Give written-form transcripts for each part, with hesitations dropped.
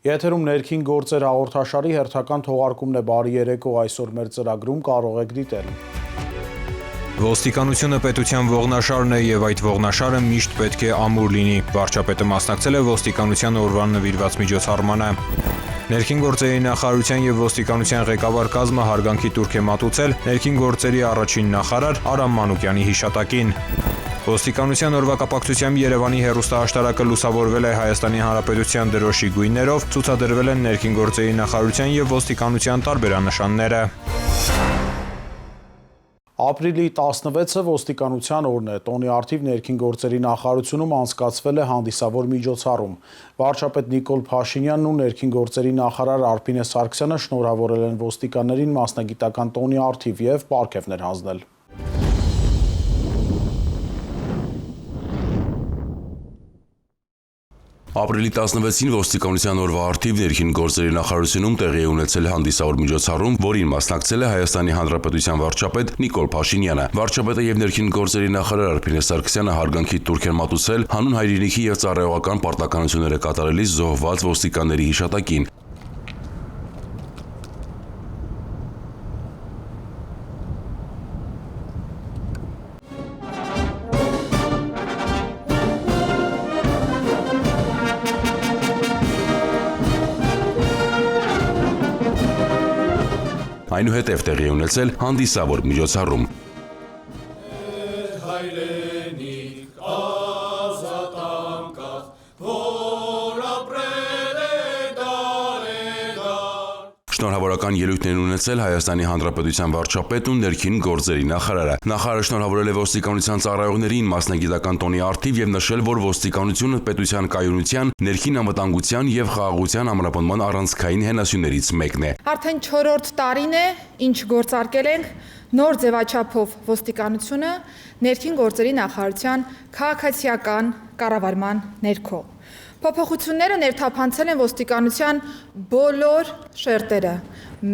Եթերում ներքին գործեր հաղորդաշարի հերթական թողարկումն է բարի երեկո, այսօր մեր ծրագրում կարող եք դիտել։ Ոստիկանությունը պետության ողնաշարն է եւ այդ ողնաշարը միշտ պետք է ամուր լինի։ Վարչապետը մասնակցել է ոստիկանության օրվան նվիրված միջոցառմանը։ Ներքին գործերի նախարարության եւ ոստիկանության ղեկավար կազմը հարգանքի տուրք է մատուցել ներքին գործերի առաջին նախարար Արամ Մանուկյանի հիշատակին։ Ոստիկանության օրվա կապակցությամբ Երևանի հեռուստաաշտարակը լուսավորվել է Հայաստանի Հանրապետության դրոշի գույներով, ցուցադրվել են ներքին գործերի նախարարության եւ ոստիկանության տարբերանշանները։ Ապրիլի 16-ը ոստիկանության օրն է, տոնի առթիվ ներքին գործերի նախարարությունում անցկացվել է հանդիսավոր միջոցառում։ Վարչապետ Նիկոլ Փաշինյանն ու ներքին գործերի նախարար Արփինե Սարգսյանը շնորհավորել են ոստիկաններին մասնագիտական տոնի առթիվ եւ պարգևներ հանձնել։ Ապրիլի 16-ին ոստիկանության օրվա առթիվ ներքին գործերի նախարարությունում տեղի է ունեցել հանդիսավոր միջոցառում, որին մասնակցել է Հայաստանի Հանրապետության վարչապետ Նիկոլ Փաշինյանը։ Վարչապետը եւ ներքին գործերի նախարար Արփինե Սարգսյանը հարգանքի տուրք են մատուցել հանուն հայրենիքի եւ ծառայողական պարտականությունները կատարելիս զոհված ոստիկանների հիշատակին։ Այնուհետև տեղի է ունեցել հանդիսավոր միջոցառում։ Շնորհավորական ելույթներ են ունեցել Հայաստանի Հանրապետության վարչապետն ու ներքին գործերի նախարարը։ Նախարարը շնորհավորել է ոստիկանության ծառայողներին մասնագիտական տոնի առթիվ եւ նշել, որ ոստիկանությունը պետության կայունության, ներքին անվտանգության եւ խաղաղության ամրապնդման առանցքային հենասյուներից մեկն է։ Արդեն 4-րդ տարին է, ինչ գործարկել ենք նոր ձևաչափով ոստիկանությունը ներքին գործերի նախարարության քաղաքացիական կառավարման ներքո։ Փոփոխությունները ներթափանցել են ոստիկանության բոլոր շերտերը,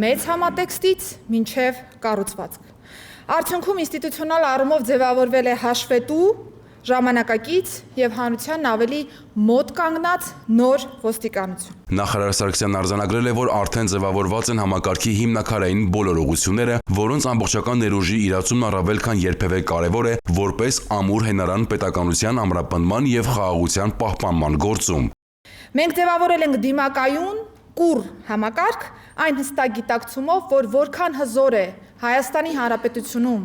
մեծ համատեքստից մինչև կառուցվածք։ Արդյունքում ինստիտուցիոնալ առումով ձևավորվել է հաշվետու, ժամանակակից եւ հանրությանն ավելի մոտ կանգնած նոր ոստիկանություն։ Նախարար Սարգսյանն արձանագրել է, որ արդեն ձևավորված են համակարգի հիմնաքարային բոլոր ուղղությունները, որոնց ամբողջական ներուժի իրացումն առավել քան երբևէ կարևոր է որպես ամուր հենարան պետականության ամրապնդման եւ խաղաղության պահպանման գործում։ Մենք ձևավորել ենք դիմակայուն, կուռ համակարգ, այն հստակ գիտակցումով, որ որքան հզոր է Հայաստանի Հանրապետությունում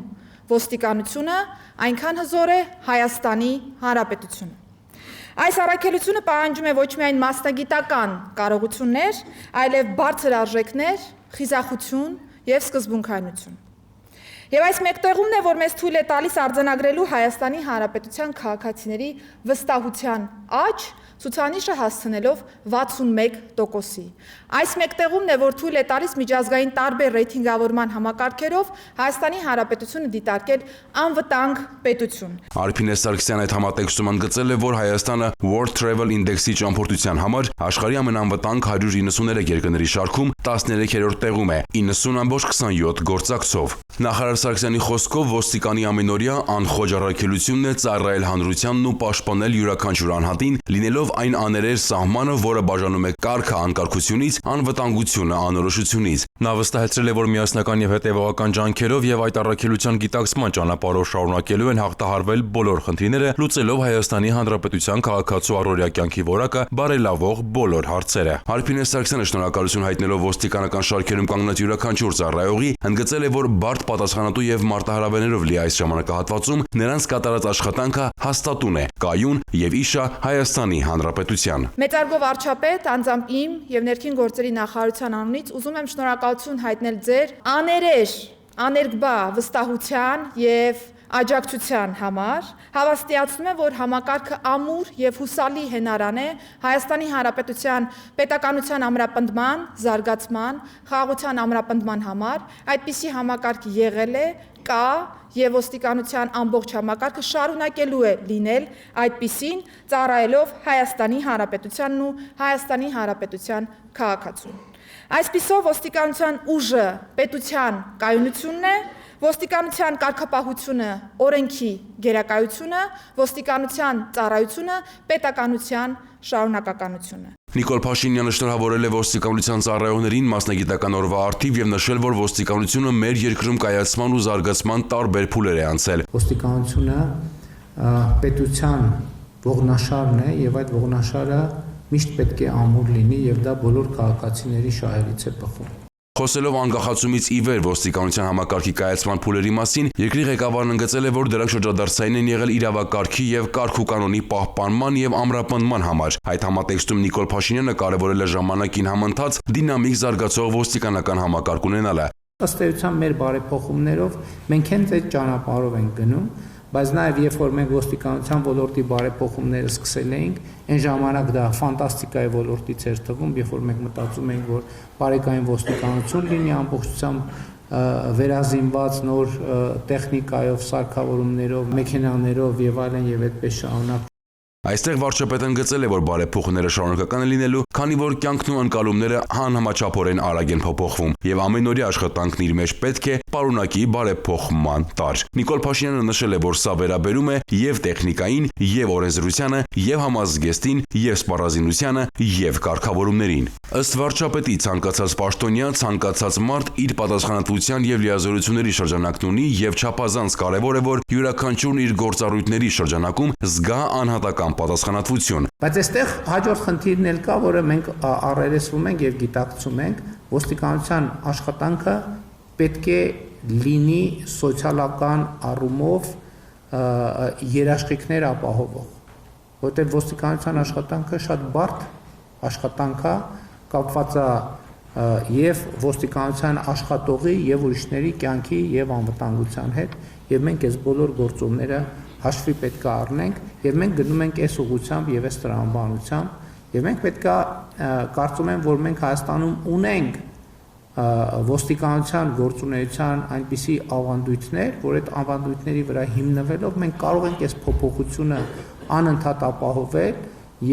ոստիկանությունը, այնքան հզոր է Հայաստանի Հանրապետությունը։ Այս առաքելությունը պահանջում է ոչ միայն մասնագիտական կարողություններ, այլև բարձր արժեքներ, խիզախություն եւ սկզբունքայնություն։ Եվ այս մեկտեղումն է, որ մեզ թույլ է տալիս արձանագրելու Հայաստանի Հանրապետության քաղաքացիների վստահության աճ, ցուցանիշը հասցնելով 61%-ի։ Այս մեկտեղումն է, որ թույլ է տալիս միջազգային տարբեր ռեյթինգավորման համակարգերով Հայաստանի Հանրապետությունը դիտարկել անվտանգ պետություն։ Արփինե Սարգսյանը այդ համատեքստում ընդգծել է, որ Հայաստանը World Travel Index-ի ճամփորդության համար աշխարհի ամենանվտանգ 193 երկրների շարքում 13-րդ տեղում է 90.27 գործակցով։ Նախարար Սարգսյանի խոսքով ոստիկանի ամենօրյա անխոջ առաքելությունն է ծառայել հանրությանն ու պաշտպանել յուրաքանչյուր անհատին, լինելով այն աներեր սահմանը, որը բաժանում է կարգը անկարգությունից, անվտանգությունը անորոշությունից։ Նա վստահեցրել է, որ միասնական եւ հետեւողական ջանքերով եւ այդ առաքելության գիտակցման ճանապարհով շարունակելու են հաղթահարվել բոլոր խնդիրները, լուծելով Հայաստանի Հանրապետության քաղաքացու առօրյա կյանքի որակը բարելավող բոլոր հարցերը։ Արփինե Սարգսյանը շնորհակալություն հայտնելով ոստիկանական շարքերում կանգնած յուրաքանչյուր ծառայողի, ընդգծել է, որ բարդ պատասխանատու եւ մարտահրավերներով լի այս ժամանակահատվածում նրանց կատարած աշխատանքը հաստատուն է, կայուն եւ իշա Հայաստանի Հանրապետության։ Մեծարգո վարչապետ, անձամբ իմ եւ ներքին գործերի նախարարության անունից ուզում եմ շնորհակալություն հայտնել ձեր աներկբա վստահության եւ աջակցության համար, հավաստիացնում եմ, որ համակարգը ամուր եւ հուսալի հենարան է Հայաստանի Հանրապետության պետականության ամրապնդման, զարգացման, խաղաղության ամրապնդման համար, այդպիսի համակարգ եղել է, կա եւ ոստիկանության ամբողջ համակարգը շարունակելու է լինել այդպիսին, ծառայելով Հայաստանի Հանրապետությանն ու Հայաստանի Հանրապետության քաղաքացուն։ Այսպիսով ոստիկանության ուժը պետության կայունությունն է, ոստիկանության կարգապահությունը, օրենքի գերակայությունը, ոստիկանության ծառայությունը, պետականության շարունակականությունը։ Նիկոլ Փաշինյանը շնորհավորել է ոստիկանության ծառայողներին մասնագիտական օրվա առթիվ եւ նշել, որ ոստիկանությունը մեր երկրում կայացման ու զարգացման տարբեր փուլեր է անցել։ Ոստիկանությունը պետության ողնաշարն է եւ այդ ողնաշարը միշտ պետք է ամուր լինի եւ դա բոլոր քաղաքացիների շահերից է բխում։ Խոսելով անկախացումից ի վեր ոստիկանության համակարգի կայացման փուլերի մասին, երկրի ղեկավարն ընդգծել է, որ դրանք շրջադարձային են եղել իրավակարգի եւ կարգ ու կանոնի պահպանման եւ ամրապնդման համար։ Այդ համատեքստում Նիկոլ Փաշինյանը կարևորել է ժամանակին համընթաց դինամիկ զարգացող ոստիկանական համակարգ ունենալը։ Ըստ էության մեր բարեփոխումներով մենք հենց այդ ճանապարհով ենք գնում, բայց նաև երբ որ մենք ոստիկանության ոլորտի բարեփոխումները սկսել էինք, այն ժամանակ դա ֆանտաստիկայի ոլորտից էր թվում, երբ որ մենք մտածում էինք, որ բարեկային ոստիկանություն լինի ամբողջությամբ վերազինված նոր տեխնիկայով, սարքավորումներով, մեքենաներով եւ այլն եւ այդպես շարունակ։ Այստեղ վարչապետն ընդգծել է, որ բարեփոխումները շարունակական են լինելու, քանի որ կյանքն ու ընկալումները անհամաչափորեն արագ են փոփոխվում եւ ամենօրյա աշխատանքն իր մեջ պետք է պարունակի բարեփոխման տար։ Նիկոլ Փաշինյանը նշել է, որ սա վերաբերում է եւ տեխնիկային, եւ օրենսդրությանը, եւ համազգեստին, եւ սպառազինությանը, եւ կարգավորումներին։ Ըստ վարչապետի ցանկացած պաշտոնյա, ցանկացած մարդ իր պատասխանատվության եւ լիազորությունների շրջանակն ունի եւ չափազանց կարեւոր է, որ յուրաքանչյուրն իր գործառույթների շրջանակում զգա անհատական պատասխանատվություն։ Բայց այստեղ հաջորդ խնդիրն էլ կա, որը մենք առերեսվում ենք եւ գիտակցում ենք, ոստիկանության աշխատանքը պետք է լինի սոցիալական առումով երաշխիքներ ապահովող, որտեղ ոստիկանության աշխատանքը շատ բարդ աշխատանք է, կապված է եւ ոստիկանության աշխատողի եւ ուրիշների կյանքի եւ անվտանգության հետ, եւ մենք այս բոլոր գործոնները հաշվի պետք է առնենք եւ մենք գնում ենք այս ուղղությամբ եւ այս տրամաբանությամբ եւ մենք պետք է կարծում եմ, որ մենք Հայաստանում ունենք ոստիկանության գործունեության այնպիսի ավանդույթներ, որ այդ ավանդույթների վրա հիմնվելով մենք կարող ենք այս փոփոխությունը անընդհատ ապահովել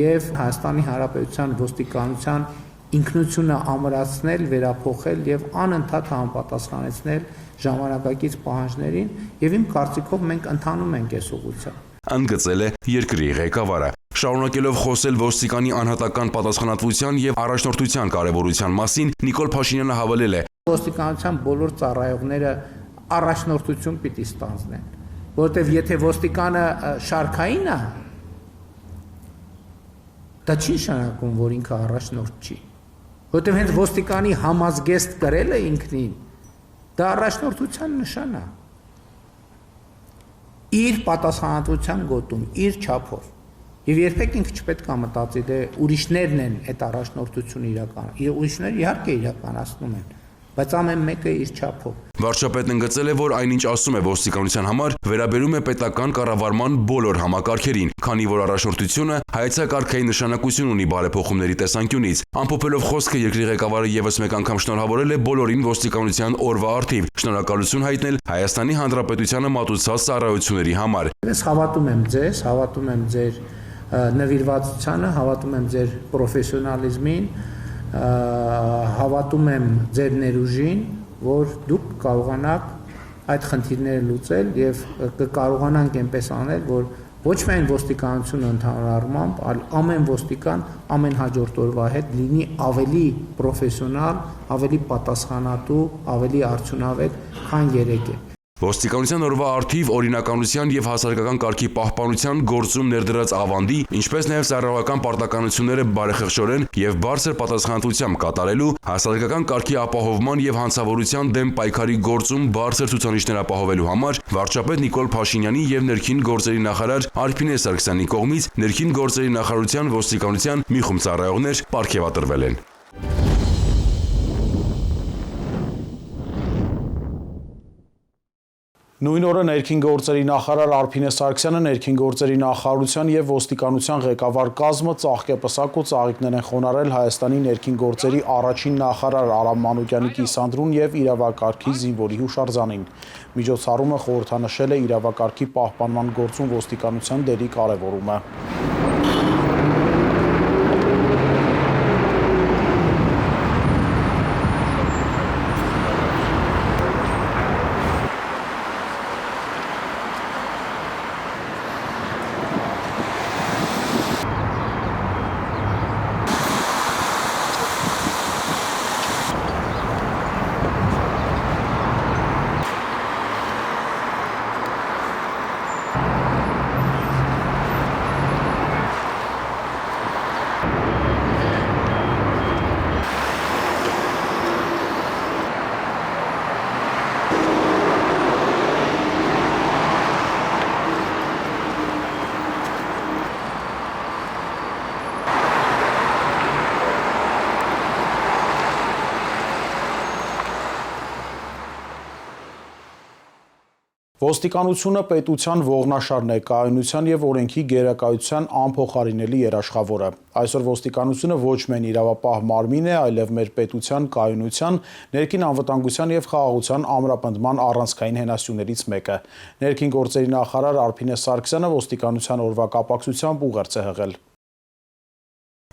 եւ Հայաստանի Հանրապետության ոստիկանության ինքնությունը ամրացնել, վերափոխել եւ անընդհատ համապատասխանեցնել ժամանակակից պահանջներին եւ իմ կարծիքով մենք ընթանում ենք այս ուղղությամբ։ Ընդգծել է երկրի ղեկավարը։ Շարունակելով խոսել ոստիկանի անհատական պատասխանատվության եւ առաջնորդության կարեւորության մասին, Նիկոլ Փաշինյանը հավելել է. Ոստիկանության բոլոր ծառայողները առաջնորդություն պիտի ստանձնեն, որովհետեւ եթե ոստիկանը շարքային է, դա չի նշանակում, որ ինքը առաջնորդ չի, որովհետեւ հենց ոստիկանի համազգեստ կրելը ինքնին դա առաջնորդության նշան է։ Իր պատասխանատվության գոտում, իր չափով։ Եվ երբեք ինքը չպետք է մտածի, դե ուրիշներն են այդ առաջնորդությունը իրականացնում։ Ուրիշները իհարկե իրականացնում են, բայց ամեն մեկը իր չափով։ Վարչապետն ընդգծել է, որ այնինչ ասում է ոստիկանության համար, վերաբերում է պետական կառավարման բոլոր համակարգերին, քանի որ առաջնորդությունը հայեցակարգային նշանակություն ունի բարեփոխումների տեսանկյունից։ Ամփոփելով խոսքը երկրի ղեկավարը եւս մեկ անգամ շնորհավորել է բոլորին ոստիկանության օրվա առթիվ, շնորհակալություն հայտնել Հայաստանի Հանրապետությանը մատուցած ծառայությունների համար։ Ես հավատում եմ ձեզ, հավատում եմ ձեր նվիրվածությանը, հավատում եմ ձեր պրոֆեսիոնալիզմին, հավատում եմ ձեր ներուժին, որ դուք կարողանաք այդ խնդիրները լուծել եւ կկարողանանք այնպես անել, որ ոչ միայն ոստիկանությունը ընդհանուր առմամբ, այլ ամեն ոստիկան ամեն հաջորդ օրվա հետ լինի ավելի պրոֆեսիոնալ, ավելի պատասխանատու, ավելի արդյունավետ, քան երեկ է։ Ոստիկանության օրվա առթիվ օրինականության եւ հասարակական կարգի պահպանության գործում ներդրած ավանդի, ինչպես նաեւ ծառայողական պարտականությունները բարեխղճորեն եւ բարձր պատասխանատվությամբ կատարելու, հասարակական կարգի ապահովման եւ հանցավորության դեմ պայքարի գործում բարձր ցուցանիշներ ապահովելու համար վարչապետ Նիկոլ Փաշինյանի եւ ներքին գործերի նախարար Արփինե Սարգսյանի կողմից ներքին գործերի նախարարության ոստիկանության մի խումբ ծառայողներ պարգևատրվել են։ Նույն օրը ներքին գործերի նախարար Արփինե Սարգսյանը ներքին գործերի նախարարության եւ ոստիկանության ղեկավար կազմը ծաղկեպսակ ու ծաղիկներ են խոնարհել Հայաստանի ներքին գործերի առաջին նախարար Արամ Մանուկյանի կիսանդրուն եւ իրավակարգի զինվորի հուշարձանին։ Միջոցառումը խորհրդանշել է իրավակարգի պահպանման գործում ոստիկանության դերի կարեւորումը։ Ոստիկանությունը պետության ողնաշար ներկայունության եւ օրենքի գերակայության անփոխարինելի երաշխավորը։ Այսօր ոստիկանությունը ոչ միայն իրավապահ մարմին է, այլև մեր պետության կայունության, ներքին անվտանգության եւ խաղաղության ամրապնդման առանցքային հենասյուներից մեկը։ Ներքին գործերի նախարար Արփինե Սարգսյանը ոստիկանության օրվա կապակցությամբ ուղերձ է հղել։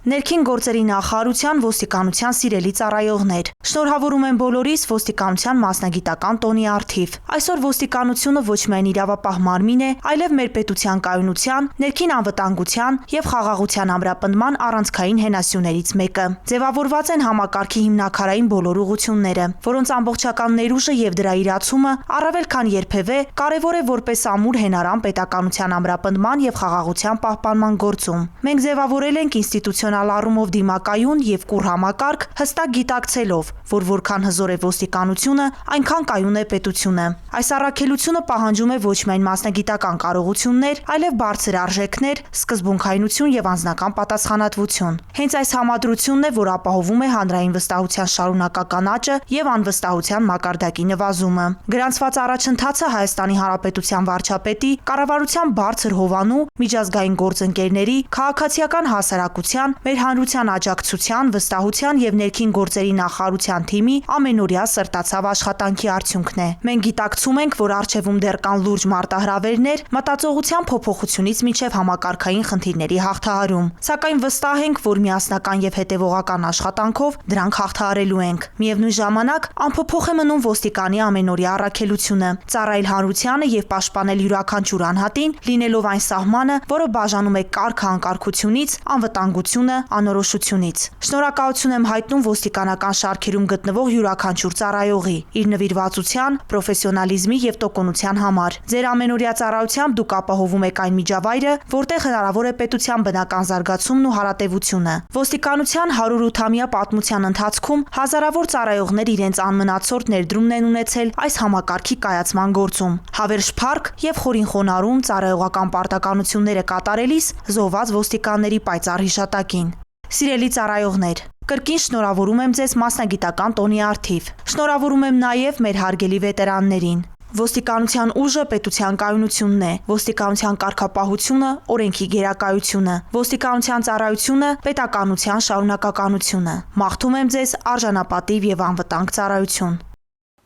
Ներքին գործերի նախարարության ոստիկանության սիրելի ծառայողներ, շնորհավորում եմ բոլորիս ոստիկանության մասնագիտական տոնի առթիվ։ Այսօր ոստիկանությունը ոչ միայն իրավապահ մարմին է, այլև մեր պետության կայունության, ներքին անվտանգության եւ խաղաղության ամրապնդման առանցքային հենասյուներից մեկը։ Ձևավորված են համակարգի հիմնաքարային բոլոր ուղղությունները, որոնց ամբողջական ներուժը եւ դրա իրացումը առավել քան երբևէ կարեւոր է որպես ամուր հենարան պետականության ամրապնդման եւ խաղաղության պահպանման գործում։ Մենք ձևավորել ենք ինստիտուցիոնալ առումով դիմակայուն եւ կուռ համակարգ, հստակ գիտակցելով, որ որքան հզոր է ոստիկանությունը, այնքան կայուն է պետությունը։ Այս առաքելությունը պահանջում է ոչ միայն մասնագիտական կարողություններ, այլև բարձր արժեքներ, սկզբունքայնություն եւ անձնական պատասխանատվություն։ Հենց այս համադրությունն է, որ ապահովում է հանրային վստահության շարունակական աճը եւ անվստահության մակարդակի նվազումը։ Գրանցված առաջընթացը Հայաստանի Հանրապետության վարչապետի, կառավարության բարձր հովանու, միջազգային գործընկերների, քաղաքացիական հասարակության, մեր հանրության աջակցության, վստահության եւ ներքին գործերի նախարարության թիմի ամենօրյա սրտացավ աշխատանքի արդյունքն է։ Մենք գիտակցում ենք, որ առջևում դեռ կան լուրջ մարտահրավերներ, մտածողության փոփոխությունից մինչև համակարգային խնդիրների հաղթահարում, սակայն վստահ ենք, որ միասնական եւ հետեւողական աշխատանքով դրանք հաղթահարելու ենք։ Միևնույն ժամանակ անփոփոխ է մնում ոստիկանի ամենօրյա առաքելությունը՝ ծառայել հանրությանը եւ պաշտպանել յուրաքանչյուր անհատին, լինելով այն սահմանը, որը բաժանում է կարգը անկարգությունից, անվտանգությունը անորոշությունից։ Շնորհակալություն եմ հայտնում ոստիկանական շարքերում գտնվող յուրաքանչյուր ծառայողի, իր նվիրվածության, պրոֆեսիոնալիզմի եւ տոկունության համար։ Ձեր ամենօրյա ծառայությամբ դուք ապահովում եք այն միջավայրը, որտեղ հնարավոր է պետության բնական զարգացումն ու հարատևությունը։ Ոստիկանության 108-ամյա պատմության ընթացքում հազարավոր ծառայողներ իրենց անմնացորդ ներդրումն են ունեցել այս համակարգի կայացման գործում։ Հավերժ փառք եւ խորին խոնարհում ծառայողական պարտականությունները կատարելիս զոհված ոստիկանների պայծառ հիշատակին։ Սիրելի ծառայողներ, կրկին շնորհավորում եմ ձեզ մասնագիտական տոնի առթիվ։ Շնորհավորում եմ նաև մեր հարգելի վետերաններին։ Ոստիկանության ուժը պետության կայունությունն է, ոստիկանության կարգապահությունը օրենքի գերակայությունը, ոստիկանության ծառայությունը պետականության շարունակականությունը։ Մաղթում եմ ձեզ արժանապատիվ եւ անվտանգ ծառայություն։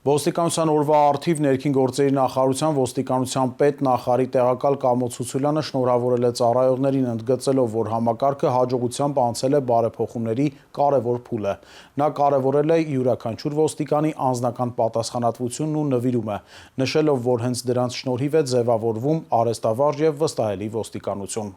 Ոստիկանության օրվա առթիվ ներքին գործերի նախարարության ոստիկանության պետնախարարի տեղակալ Կամո Ցուցուլյանը շնորհավորել է ծառայողներին, ընդգծելով, որ համակարգը հաջողությամբ անցել է բարեփոխումների կարևոր փուլը։ Նա կարևորել է յուրաքանչյուր ոստիկանի անձնական պատասխանատվությունն ու նվիրումը, նշելով, որ հենց դրանց շնորհիվ է ձևավորվում արհեստավարժ եւ վստահելի ոստիկանություն։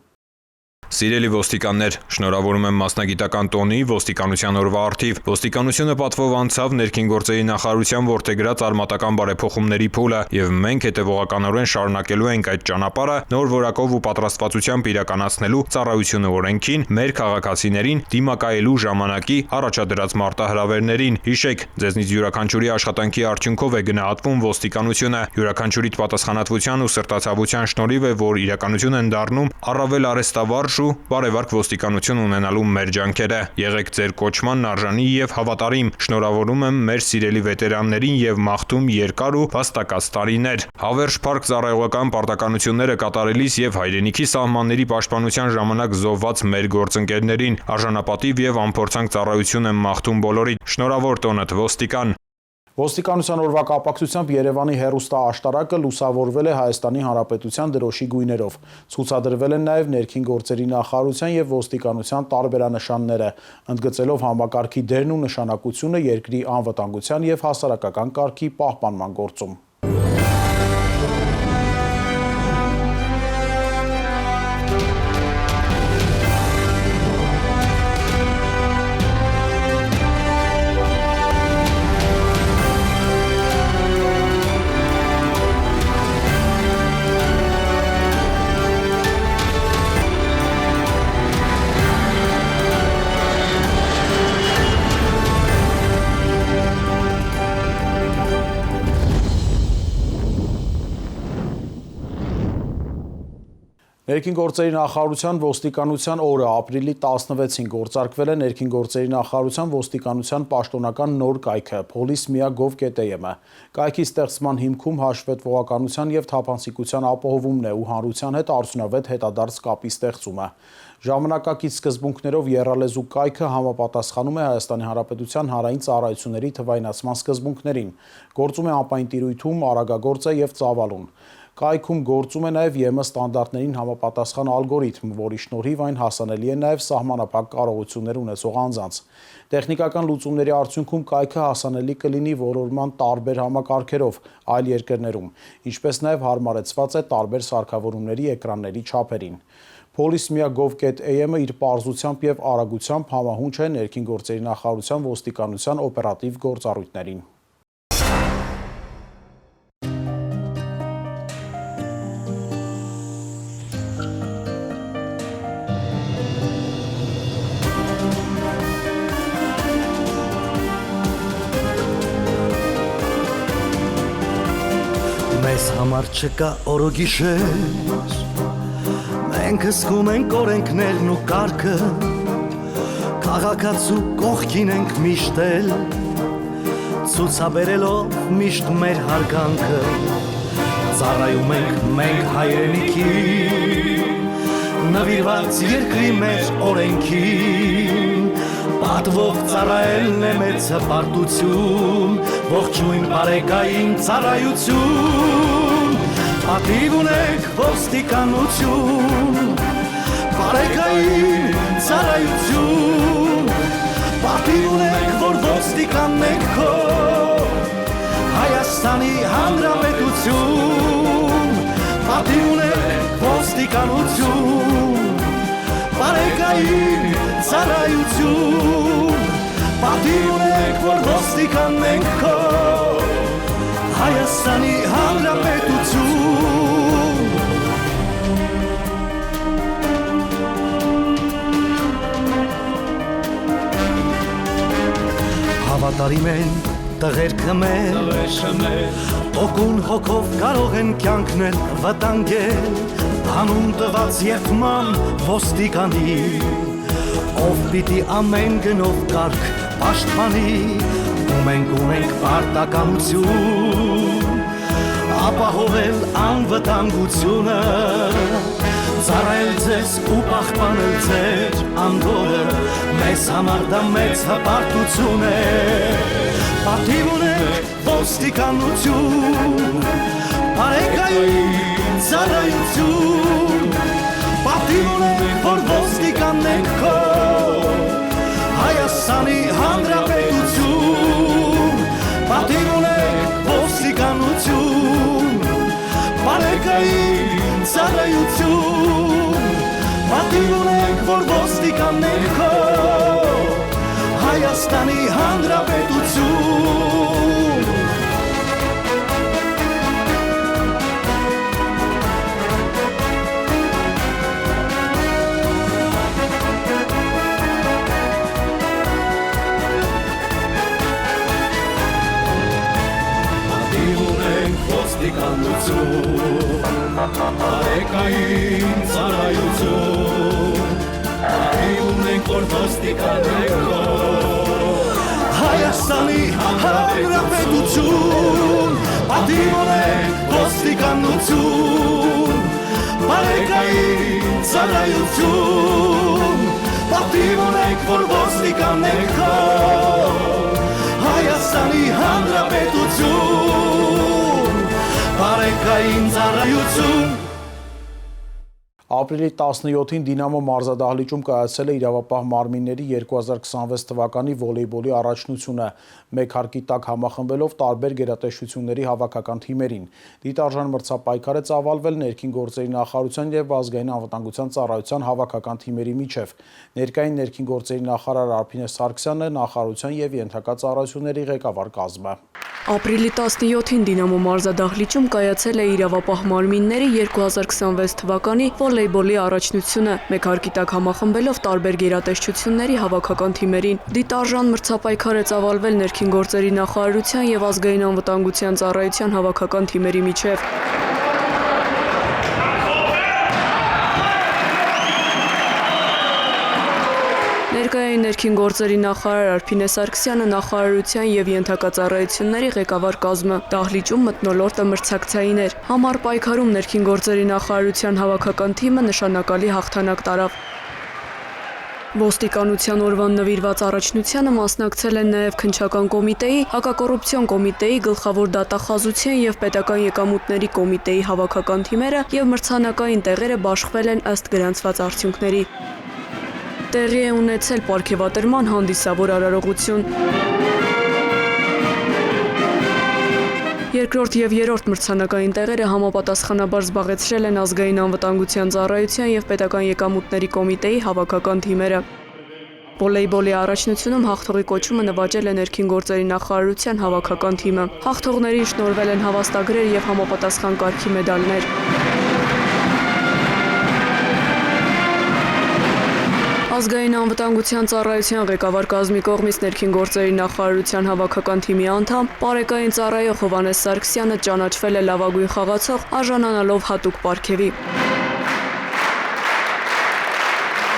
Սիրելի ոստիկաններ, շնորհավորում եմ մասնագիտական տոնի ոստիկանության օրվա առթիվ։ Ոստիկանությունը պատվով անցավ ներքին գործերի նախարարության որդեգրած արմատական բարեփոխումների փուլը, եւ մենք հետեւողականորեն շարունակելու ենք այդ ճանապարհը նոր որակով ու պատրաստվածությամբ իրականացնելու ծառայությունը օրենքին, մեր քաղաքացիներին դիմակայելու ժամանակի առաջադրած մարտահրավերներին։ Հիշեք, ձեզնից յուրաքանչյուրի աշխատանքի արդյունքով է գնահատվում ոստիկանությունը, յուրաքանչյուրի պատասխանատվության ու սրտացավության շնորհիվ է, որ իրականություն են դառնում առավել արհեստավարժ ու բարևարք ոստիկանություն ունենալու մեր ջանքերը։ Եղեք ձեր կոչմանն արժանի եւ հավատարիմ։ Շնորհավորում եմ մեր սիրելի վետերաններին եւ մաղթում երկար ու վաստակած տարիներ։ Հավերժ փառք ծառայողական պարտականությունները կատարելիս եւ հայրենիքի սահմանների պաշտպանության ժամանակ զոհված մեր գործընկերներին։ Արժանապատիվ եւ անփորձանք ծառայություն եմ մաղթում բոլորիդ։ Շնորհավոր տոնդ ոստիկան։ Ոստիկանության օրվա կապակցությամբ Երևանի հեռուստաաշտարակը լուսավորվել է Հայաստանի Հանրապետության դրոշի գույներով։ Ցուցադրվել են նաև ներքին գործերի նախարարության եւ ոստիկանության տարբերանշանները, ընդգծելով համակարգի դերն ու նշանակությունը երկրի անվտանգության եւ հասարակական կարգի պահպանման գործում։ Ներքին գործերի նախարարության ոստիկանության օրը ապրիլի 16-ին գործարկվել է Ներքին գործերի նախարարության ոստիկանության պաշտոնական նոր կայքը police.gov.am-ը։ Կայքի ստեղծման հիմքում հաշվետվողականության եւ թափանցիկության ապահովումն է ու հանրության հետ արդյունավետ հետադարձ կապի ստեղծումը։ Ժամանակակից սկզբունքներով եռալեզու կայքը համապատասխանում է Հայաստանի Հանրապետության հանրային ծառայությունների թվայնացման սկզբունքներին, գործում է անպայման տիրույթում, արագագործ է եւ ծավալուն։ Կայքում գործում է նաև ԵՄ ստանդարտներին համապատասխան ալգորիթմ, որի շնորհիվ այն հասանելի է նաև սահմանափակ կարողություններ ունեցող անձանց։ Տեխնիկական լուծումների արդյունքում կայքը հասանելի կլինի ոլորման տարբեր համակարգերով այլ երկրներում, ինչպես նաև հարմարեցված է տարբեր սարքավորումների էկրանների չափերին։ police.gov.am-ը իր պարզությամբ եւ արագությամբ համահունչ է Ներքին գործերի նախարարության ոստիկանության օպերատիվ գործառույթներին։ Մեզ համար չկա օրոգիշեր, մենք հսկում ենք օրենքներն ու կարգը, քաղաքացու կողքին ենք միշտ էլ, ցուցաբերելով միշտ մեր հարգանքը, ծառայում ենք մենք հայրենիքին, նվիրված երկրի մեր օրենքին, պատվով ծառայելն է մեծ հպարտություն, ողջույն բարեկային ծառայություն, պատիվ ունենք ոստիկանություն, բարեկային ծառայություն, պատիվ ունենք, որ ոստիկանն ենք քո, Հայաստանի Հանրապետություն, պատիվ ունենք ոստիկանություն, բարեկային ծառայություն, պատիվ ունենք, որ ոստիկանն ենք քո, Հայաստանի Հանրապետություն։ Հավատարիմ են տղերքը մեր, օգուն հոգով կարող են կյանքնել վտանգել, հանուն տված երդման ոստիկանի, ով պիտի ամեն գնով կարգ պաշտպանի, ու մենք ունենք պարտականություն, ապահովել անվտանգությունը, ծառայել ձեզ ու պահպանել ձեր անդորը, մեզ համար դա մեծ հպարտություն է, պատիվ ունենք ոստիկանություն, բարեկային ծառայություն, պատիվ ունենք, որ ոստիկանն ենք քո, Հայաստանի Հանրապետություն, պատիվ ունենք ոստիկանություն, բարեկային ծառայություն, պատիվ ունենք, որ ոստիկանն ենք քո, Հայաստանի Հանրապետություն։ Բարեկային ծառայություն, պատիվ ունենք, որ ոստիկանն ենք քո, Հայաստանի Հանրապետություն, պատիվ ունենք ոստիկանություն, բարեկային ծառայություն, պատիվ ունենք, որ ոստիկանն ենք քո, Հայաստանի Հանրապետություն, բարեկային ծառայություն։ Ապրիլի 17-ին Դինամո մարզադահլիճում կայացել է իրավապահ մարմինների 2026 թվականի վոլեյբոլի առաջնությունը, մեկ հարկի տակ համախմբելով տարբեր գերատեսչությունների հավաքական թիմերին։ Դիտարժան մրցապայքար է ծավալվել Ներքին գործերի նախարարության եւ ազգային անվտանգության ծառայության հավաքական թիմերի միջև։ Ներկային Ներքին գործերի նախարար Արփինե Սարգսյանն է նախարարության եւ ենթակա ծառայությունների ղեկավար կազմը։ Ապրիլի 17-ին Դինամո մարզադահլիճում կայացել է իրավապահ մարմինների 2026 թվականի վոլեյբոլի առաջնությունը, մեկ հարկի տակ համախմբելով տարբեր գերատեսչությունների հավաքական թիմերին։ Դիտարժան մրցապայքար է ծավալվել Ներքին գործերի նախարարության եւ ազգային անվտանգության ծառայության հավաքական թիմերի միջև։ Ներկայային ներքին գործերի նախարար Արփինե Սարգսյանը նախարարության եւ ենթակածառայությունների ղեկավար կազմը դահլիճում մթնոլորտը մրցակցային էր։ Համառ պայքարում ներքին գործերի նախարարության հավաքական թիմը նշանակալի հաղթանակ տարավ։ Ոստիկանության օրվան նվիրված առաջնությանը մասնակցել են նաև քննչական կոմիտեի, հակակոռուպցիոն կոմիտեի, գլխավոր դատախազության եւ պետական եկամուտների կոմիտեի հավաքական թիմերը եւ մրցանակային տեղերը բաշխվել են ըստ գրանցված արդյունքների։ Տեղի է ունեցել պարգևատրման հանդիսավոր արարողություն։ Երկրորդ եւ երրորդ մրցանակային տեղերը համապատասխանաբար զբաղեցրել են ազգային անվտանգության ծառայության եւ պետական եկամուտների կոմիտեի հավաքական թիմերը։ Վոլեյբոլի առաջնությունում հաղթողի կոչումը նվաճել է ներքին գործերի նախարարության հավաքական թիմը։ Հաղթողներին շնորհվել են հավաստագրեր եւ համապատասխան կարգի մեդալներ։ Ազգային անվտանգության ծառայության ղեկավար կազմի կողմից ներքին գործերի նախարարության հավաքական թիմի անդամ, պարեկային ծառայող Հովհաննես Սարգսյանը ճանաչվել է լավագույն խաղացող, արժանանալով հատուկ պարգևի։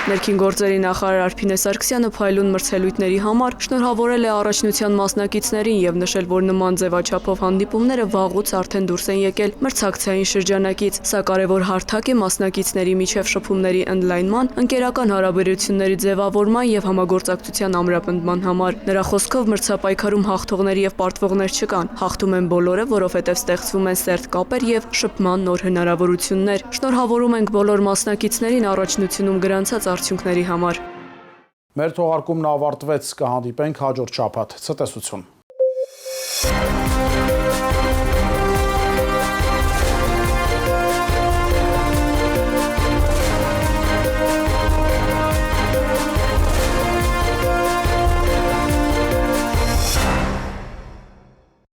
Ներքին գործերի նախարար Արփինե Սարգսյանը փայլուն մրցելույթների համար շնորհավորել է առաջնության մասնակիցներին եւ նշել, որ նման ձևաչափով հանդիպումները վաղուց արդեն դուրս են եկել մրցակցային շրջանակից, սա կարևոր հարթակ է մասնակիցների միջև շփումների ընդլայնման, ընկերական հարաբերությունների ձևավորման եւ համագործակցության ամրապնդման համար։ Նրա խոսքով մրցապայքարում հաղթողներ եւ պարտվողներ չկան, հաղթում են բոլորը, որովհետեւ ստեղծվում են սերտ կապեր եւ շփման նոր հնարավորություններ։ Շնորհավորում ենք բոլոր մասնակիցներին առաջնությունում գրանցած արդյունքների համար։ Մեր թողարկումն ավարտվեց, կհանդիպենք հաջորդ շաբաթ։ Ցտեսություն։